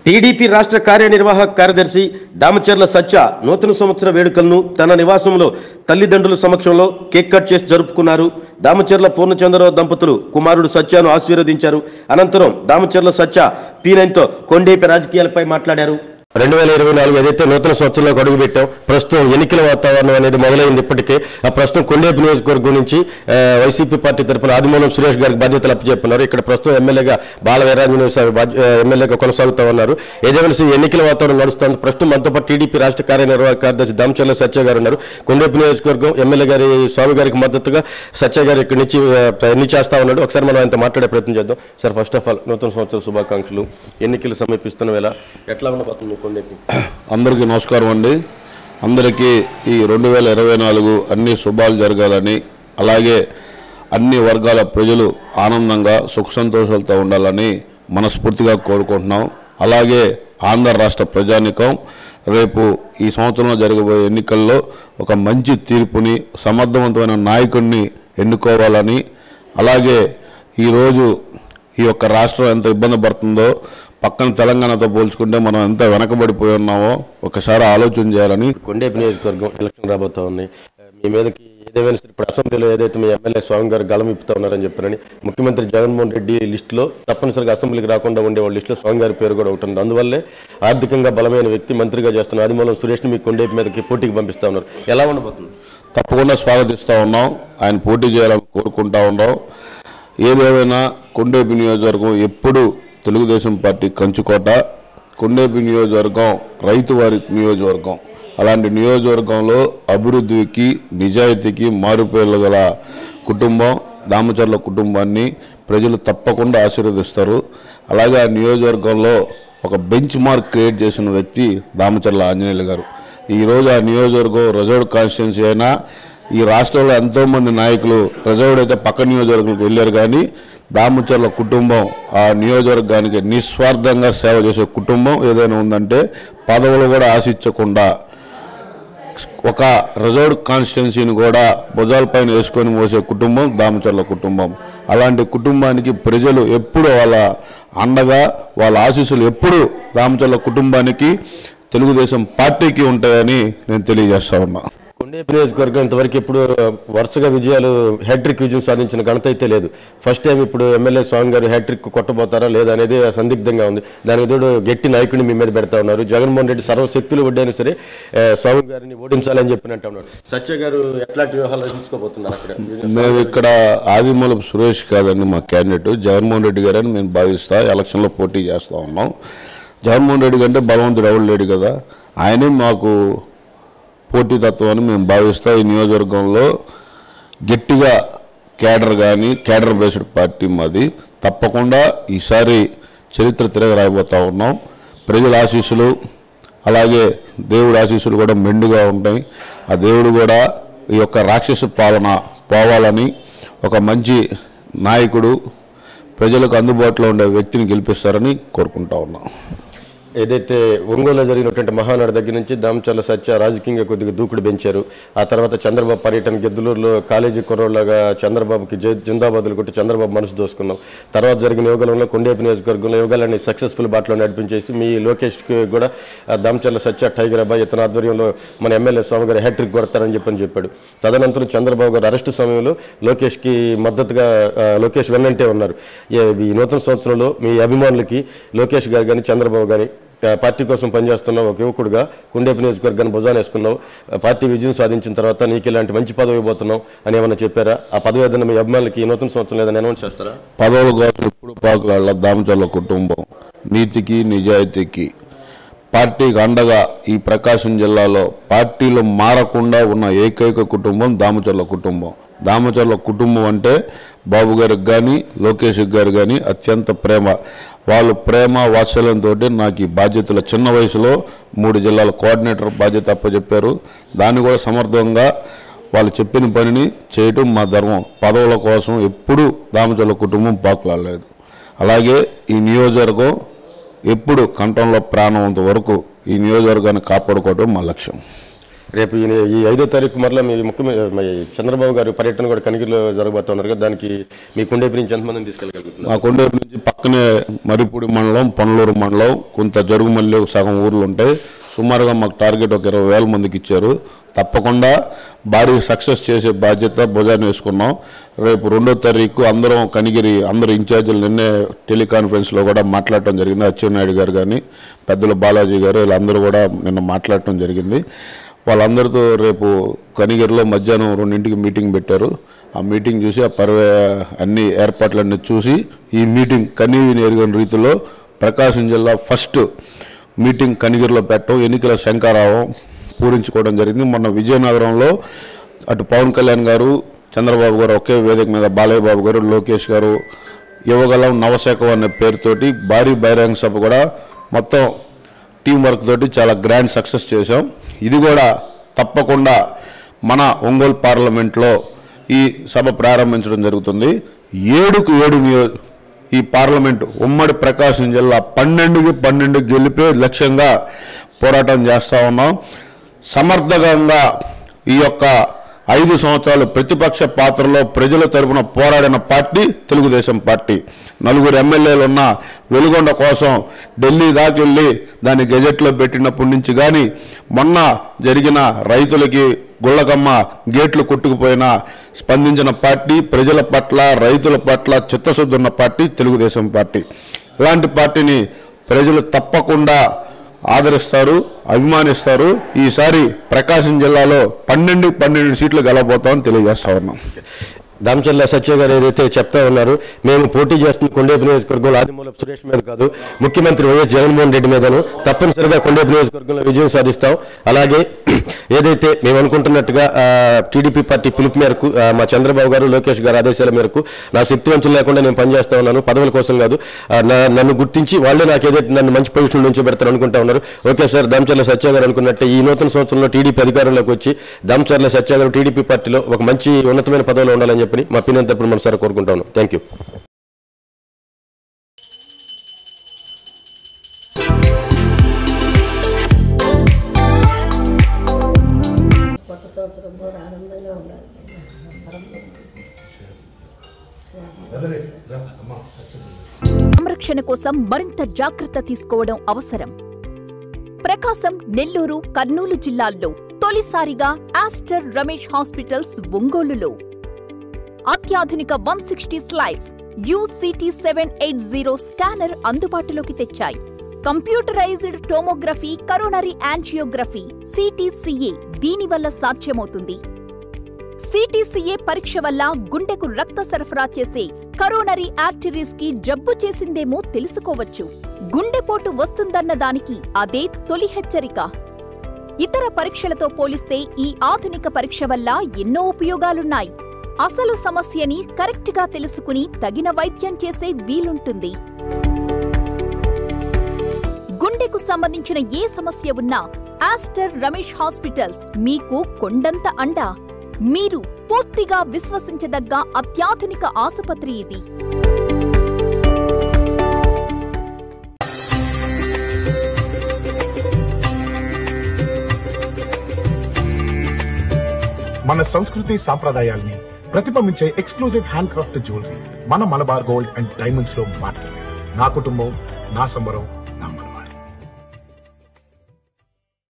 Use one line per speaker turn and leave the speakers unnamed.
TDP రాష్ట్ర కార్యనిర్వాహక కార్యదర్శి దామచర్ల సత్య నూతన సంవత్సర వేడుకలను తన నివాసంలో తల్లిదండ్రుల సమక్షంలో కేక్ కట్ చేసి జరుపుకున్నారు. దామచర్ల పూర్ణచంద్రరావు దంపతులు కుమారుడు సత్యను ఆశీర్వదించారు. అనంతరం దామచర్ల సత్య పీనైన్తో కొండేపి రాజకీయాలపై మాట్లాడారు. 2024 ఏదైతే నూతన సంవత్సరంలోకి అడుగుపెట్టాం, ప్రస్తుతం ఎన్నికల వాతావరణం అనేది మొదలైంది. ఇప్పటికే ఆ ప్రస్తుతం కొండేపి నియోజకవర్గం నుంచి వైసీపీ పార్టీ తరఫున ఆదిమూలం సురేష్ గారికి బాధ్యతలు అప్పచెప్పున్నారు. ఇక్కడ ప్రస్తుతం ఎమ్మెల్యేగా బాల వీరాంజనేయ స్వామి ఎమ్మెల్యేగా కొనసాగుతా ఉన్నారు. ఏదేమైనా ఎన్నికల వాతావరణం నడుస్తుంది. ప్రస్తుతం మనతో పాటు టీడీపీ రాష్ట్ర కార్యనిర్వాహక కార్యదర్శి దామచర్ల సత్య గారు ఉన్నారు. కొండేపి నియోజకవర్గం ఎమ్మెల్యే గారి స్వామి గారికి మద్దతుగా సత్య గారు ఇక్కడి నుంచి ఎన్ని చేస్తా ఉన్నాడు. ఒకసారి మనం ఆయనతో మాట్లాడే ప్రయత్నం చేద్దాం. సార్, ఫస్ట్ ఆఫ్ ఆల్ నూతన సంవత్సర శుభాకాంక్షలు. ఎన్నికలు సమీపిస్తున్న వేళ ఎట్లా ఉండబోతుంది?
అందరికీ నమస్కారం అండి. అందరికీ ఈ 2024 అన్ని శుభాలు జరగాలని, అలాగే అన్ని వర్గాల ప్రజలు ఆనందంగా సుఖ సంతోషాలతో ఉండాలని మనస్ఫూర్తిగా కోరుకుంటున్నాం. అలాగే ఆంధ్ర రాష్ట్ర ప్రజానికం రేపు ఈ సంవత్సరంలో జరగబోయే ఎన్నికల్లో ఒక మంచి తీర్పుని, సమర్థవంతమైన నాయకుడిని ఎన్నుకోవాలని, అలాగే ఈరోజు ఈ యొక్క రాష్ట్రం ఎంత ఇబ్బంది పడుతుందో, పక్కన తెలంగాణతో పోల్చుకుంటే మనం ఎంత వెనకబడిపోయి ఉన్నామో ఒకసారి ఆలోచన చేయాలని.
కొండేపి నియోజకవర్గం ఎలక్షన్ రాబోతా ఉన్నాయి. మీ మీదకి ఏదేమైనా సరే ఇప్పుడు అసెంబ్లీలో ఏదైతే మీ ఎమ్మెల్యే స్వామి గారు గలం ఇప్పుతా ఉన్నారని చెప్పారని, ముఖ్యమంత్రి జగన్మోహన్ రెడ్డి లిస్టులో తప్పనిసరిగా అసెంబ్లీకి రాకుండా ఉండే వాళ్ళ లిస్టులో స్వామి గారి పేరు కూడా ఉంటుంది. అందువల్లే ఆర్థికంగా బలమైన వ్యక్తి మంత్రిగా చేస్తున్న ఆదిమూలం సురేష్ని మీ కొండేపి మీదకి పోటీకి పంపిస్తా ఉన్నారు. ఎలా ఉండబోతుంది?
తప్పకుండా స్వాగతిస్తూ ఉన్నాం. ఆయన పోటీ చేయాలని కోరుకుంటా ఉన్నాం. ఏదేమైనా కొండేపి నియోజకవర్గం ఎప్పుడు తెలుగుదేశం పార్టీ కంచుకోట. కొండేపి నియోజకవర్గం రైతువారి నియోజకవర్గం. అలాంటి నియోజకవర్గంలో అభివృద్ధికి, నిజాయితీకి మారుపేర్లు గల కుటుంబం దామచర్ల కుటుంబాన్ని ప్రజలు తప్పకుండా ఆశీర్వదిస్తారు. అలాగే ఆ నియోజకవర్గంలో ఒక బెంచ్ మార్క్ క్రియేట్ చేసిన వ్యక్తి దామచర్ల ఆంజనేయులు గారు. ఈరోజు ఆ నియోజకవర్గం రిజర్వ్డ్ కాన్స్టిట్యున్సీ అయినా ఈ రాష్ట్రంలో ఎంతోమంది నాయకులు రిజర్వ్డ్ అయితే పక్క నియోజకవర్గాలకు వెళ్ళారు, కానీ దామచర్ల కుటుంబం ఆ నియోజకవర్గానికి నిస్వార్థంగా సేవ చేసే కుటుంబం ఏదైనా ఉందంటే పదవులు కూడా ఆశించకుండా ఒక రిజర్వ్డ్ కాన్స్టిట్యున్సీని కూడా భుజాలపైన వేసుకొని మోసే కుటుంబం దామచర్ల కుటుంబం. అలాంటి కుటుంబానికి ప్రజలు ఎప్పుడు వాళ్ళ అండగా, వాళ్ళ ఆశీస్సులు ఎప్పుడు దామచర్ల కుటుంబానికి, తెలుగుదేశం పార్టీకి ఉంటాయని నేను తెలియజేస్తా ఉన్నా.
కొండేపి నియోజకవర్గం ఇంతవరకు ఇప్పుడు వరుసగా విజయాలు, హ్యాట్రిక్ విజయం సాధించిన ఘనత అయితే లేదు. ఫస్ట్ టైం ఇప్పుడు ఎమ్మెల్యే స్వామి గారు హ్యాట్రిక్ కొట్టబోతారా లేదా అనేది సందిగ్ధంగా ఉంది. దానికి తోడు గట్టి నాయకుడిని మీ మీద పెడతా ఉన్నారు. జగన్మోహన్ రెడ్డి సర్వశక్తులు వడ్డైనా సరే స్వామి గారిని ఓడించాలని చెప్పినట్టు ఉన్నారు. సత్య గారు ఎట్లాంటి వ్యూహాలు రచించుకోబోతున్నారు అక్కడ?
మేము ఇక్కడ ఆదిమూలపు సురేష్ కాదండి మా క్యాండిడేట్, జగన్మోహన్ రెడ్డి గారని మేము భావిస్తా. ఎలక్షన్లో పోటీ చేస్తూ ఉన్నాం. జగన్మోహన్ రెడ్డి కంటే బలవంతుడు ఎవరు లేడు కదా, ఆయనే మాకు పోటీతత్వాన్ని మేము భావిస్తాం. ఈ నియోజకవర్గంలో గట్టిగా కేడర్ కానీ, కేడర్ బేస్డ్ పార్టీ మాది. తప్పకుండా ఈసారి చరిత్ర తిరగరాయిపోతూ ఉన్నాం. ప్రజల ఆశీస్సులు, అలాగే దేవుడి ఆశీస్సులు కూడా మెండుగా ఉంటాయి. ఆ దేవుడు కూడా ఈ యొక్క రాక్షస పాలన పోవాలని, ఒక మంచి నాయకుడు, ప్రజలకు అందుబాటులో ఉండే వ్యక్తిని గెలిపిస్తారని కోరుకుంటా ఉన్నాం.
ఏదైతే ఒంగోలులో జరిగినటువంటి మహానాడు దగ్గర నుంచి దామచర్ల సత్య రాజకీయంగా కొద్దిగా దూకుడు పెంచారు. ఆ తర్వాత చంద్రబాబు పర్యటన గిద్దలూరులో కాలేజీ కుర్రోళ్ళగా చంద్రబాబుకి జిందాబాదులు కొట్టి చంద్రబాబు మనసు దోసుకున్నాం. తర్వాత జరిగిన యువగలంలో కొండేపి నియోజకవర్గంలో యువగలాన్ని సక్సెస్ఫుల్ బాటలో నడిపించేసి మీ లోకేష్కి కూడా దామచర్ల సత్య టైగర్ అబ్బాయి ఇతని ఆధ్వర్యంలో మన ఎమ్మెల్యే స్వామి గారు హ్యాట్రిక్ కొడతారని చెప్పాడు. తదనంతరం చంద్రబాబు గారు అరెస్టు సమయంలో లోకేష్కి మద్దతుగా లోకేష్ వెన్నంటే ఉన్నారు. ఈ నూతన సంవత్సరంలో మీ అభిమానులకి లోకేష్ గారు కానీ, చంద్రబాబు కానీ పార్టీ కోసం పనిచేస్తున్నావు, ఒక యువకుడుగా కొండేపి నియోజకవర్గాన్ని భుజాన్ని వేసుకున్నావు, పార్టీ విజయం సాధించిన తర్వాత నీకు ఇలాంటి మంచి పదవి ఇవ్వబోతున్నావు అని ఏమన్నా చెప్పారా? ఆ పదవి ఏదైనా మీ అభిమానులకి ఈ నూతన సంవత్సరం ఏదైనా అనౌన్స్ చేస్తారా?
పదవుల కోసం ఇప్పుడు పాకుల దామచర్ల కుటుంబం నీతికి, నిజాయితీకి, పార్టీకి అండగా ఈ ప్రకాశం జిల్లాలో పార్టీలు మారకుండా ఉన్న ఏకైక కుటుంబం దామచర్ల కుటుంబం. దామచర్ల కుటుంబం అంటే బాబు గారికి కానీ, లోకేష్ గారు కానీ అత్యంత ప్రేమ. వాళ్ళు ప్రేమ వాత్సల్యంతో నాకు ఈ బాధ్యతలు చిన్న వయసులో 3 జిల్లాల కోఆర్డినేటర్ బాధ్యత అప్పచెప్పారు. దాన్ని కూడా సమర్థంగా వాళ్ళు చెప్పిన పనిని చేయటం మా ధర్మం. పదవుల కోసం ఎప్పుడూ దామచర్ల కుటుంబం పాకులాడలేదు. అలాగే ఈ నియోజకవర్గం ఎప్పుడు కంఠంలో ప్రాణం వరకు ఈ నియోజకవర్గాన్ని కాపాడుకోవడం మా లక్ష్యం.
రేపు ఈ 5వ తారీఖు మరలా మీ ముఖ్యమంత్రి చంద్రబాబు గారు పర్యటన కూడా కనిగిరిలో జరగబోతున్నారు కదా, దానికి మీ కొండేపి నుంచి ఎంతమందిని తీసుకెళ్ళగలుగుతున్నారు?
మా కొండేపి నుంచి పక్కనే మరిపూడి మండలం, పనలూరు మండలం, కొంత జరుగుమల్లి సగం ఊర్లు ఉంటాయి. సుమారుగా మాకు టార్గెట్ ఒక 20,000 మందికి ఇచ్చారు. తప్పకుండా భారీ సక్సెస్ చేసే బాధ్యత భుజాన్ని వేసుకున్నాం. రేపు 2వ తారీఖు అందరూ కనిగిరి అందరు ఇన్ఛార్జీలు నిన్నే టెలికాన్ఫరెన్స్లో కూడా మాట్లాడటం జరిగింది. అచ్చెన్నాయుడు గారు కానీ పెద్దలు బాలాజీ గారు వీళ్ళందరూ కూడా నిన్న మాట్లాడటం జరిగింది. వాళ్ళందరితో రేపు కనిగిరిలో మధ్యాహ్నం 2ంటికి మీటింగ్ పెట్టారు. ఆ మీటింగ్ చూసి అన్ని ఏర్పాట్లన్నీ చూసి ఈ మీటింగ్ కనీవిని ఎరుగని రీతిలో ప్రకాశం జిల్లా ఫస్ట్ మీటింగ్ కనిగిరిలో పెట్టడం, ఎన్నికల శంఖారావం పూరించుకోవడం జరిగింది. మొన్న విజయనగరంలో అటు పవన్ కళ్యాణ్ గారు, చంద్రబాబు గారు ఒకే వేదిక మీద బాలయ్య బాబు గారు, లోకేష్ గారు యువగలం నవశకం అనే పేరుతోటి భారీ బహిరంగ సభ కూడా మొత్తం టీం వర్క్ తోటి చాలా గ్రాండ్ సక్సెస్ చేశాం. ఇది కూడా తప్పకుండా మన ఒంగోలు పార్లమెంట్లో ఈ సభ ప్రారంభించడం జరుగుతుంది. 7కు 7 ఈ పార్లమెంటు ఉమ్మడి ప్రకాశం జిల్లా 12కి 12 గెలిపే లక్ష్యంగా పోరాటం చేస్తూ ఉన్నాం. సమర్థంగా ఈ యొక్క 5 సంవత్సరాలు ప్రతిపక్ష పాత్రలో ప్రజల తరపున పోరాడిన పార్టీ తెలుగుదేశం పార్టీ. 4 ఎమ్మెల్యేలు ఉన్న వెలుగొండ కోసం ఢిల్లీ దాకా వెళ్ళి దాన్ని గెజెట్లో పెట్టినప్పటి నుంచి కానీ మొన్న జరిగిన రైతులకి గుళ్ళకమ్మ గేట్లు కొట్టుకుపోయినా స్పందించిన పార్టీ, ప్రజల పట్ల రైతుల పట్ల చిత్తశుద్ధి ఉన్న పార్టీ తెలుగుదేశం పార్టీ. ఇలాంటి పార్టీని ప్రజలు తప్పకుండా ఆదరిస్తారు, అభిమానిస్తారు. ఈసారి ప్రకాశం జిల్లాలో 12 సీట్లు గెలవబోతామని తెలియజేస్తా ఉన్నాం.
దామచర్ల సత్య గారు ఏదైతే చెప్తా ఉన్నారు, మేము పోటీ చేస్తున్న కొండేపి నియోజకవర్గంలో ఆదిమూలపు సురేష్ మీద కాదు, ముఖ్యమంత్రి వైఎస్ జగన్మోహన్ రెడ్డి మీదను తప్పనిసరిగా కొండేపి నియోజకవర్గంలో విజయం సాధిస్తాం. అలాగే ఏదైతే మేము అనుకుంటున్నట్టుగా టీడీపీ పార్టీ పిలుపు మేరకు మా చంద్రబాబు గారు, లోకేష్ గారు ఆదేశాల మేరకు నా శక్తి వంచన లేకుండా నేను పనిచేస్తా ఉన్నాను. పదవుల కోసం కాదు, నన్ను గుర్తించి వాళ్ళే నాకు ఏదైతే నన్ను మంచి పొజిషన్ నుంచి పెడతారు అనుకుంటా ఉన్నారు. ఓకే సార్, దామచర్ల సత్య గారు అనుకున్నట్టే ఈ నూతన సంవత్సరంలో టీడీపీ అధికారంలోకి వచ్చి దామచర్ల సత్య గారు టీడీపీ పార్టీలో ఒక మంచి ఉన్నతమైన పదవిలో ఉండాలని చెప్పి మా పిన్నంత ఇప్పుడు మనసారి కోరుకుంటా ఉన్నాం. Thank you.
సంరక్షణ కోసం మరింత జాగ్రత్త తీసుకోవడం అవసరం. ప్రకాశం, నెల్లూరు, కర్నూలు జిల్లాల్లో తొలిసారిగా ఆస్టర్ రమేష్ హాస్పిటల్స్ ఒంగోలులో అత్యాధునిక 160 స్లైడ్స్ UCT 780 స్కానర్ అందుబాటులోకి తెచ్చాయి. Computerised tomography, coronary angiography, CTCA దీనివల్ల సాధ్యమవుతుంది. CTCA పరీక్ష వల్ల గుండెకు రక్త సరఫరా చేసే కరోనరీ ఆర్టరీస్ కి జబ్బు చేసిందేమో తెలుసుకోవచ్చు. గుండెపోటు వస్తుందన్న దానికి అదే తొలి హెచ్చరిక. ఇతర పరీక్షలతో పోలిస్తే ఈ ఆధునిక పరీక్ష వల్ల ఎన్నో ఉపయోగాలున్నాయి. అసలు సమస్యని కరెక్ట్గా తెలుసుకుని తగిన వైద్యం చేసే వీలుంటుంది. గుండెకు సంబంధించిన ఏ సమస్య ఉన్నా ఆస్టర్ రమేష్ హాస్పిటల్స్ మీకు కొండంత అండ. మీరు పూర్తిగా విశ్వసించదగ్గ అత్యాధునిక ఆసుపత్రి ఇది.
మన సంస్కృతి సాంప్రదాయాల్ని ప్రతిబింబించే ఎక్స్క్లూజివ్ హ్యాండ్ క్రాఫ్ట్ జ్యువెలరీ మన మలబార్ గోల్డ్ అండ్ డైమండ్స్ లో మాత్రమే. నా కుటుంబం, నా సంబరం,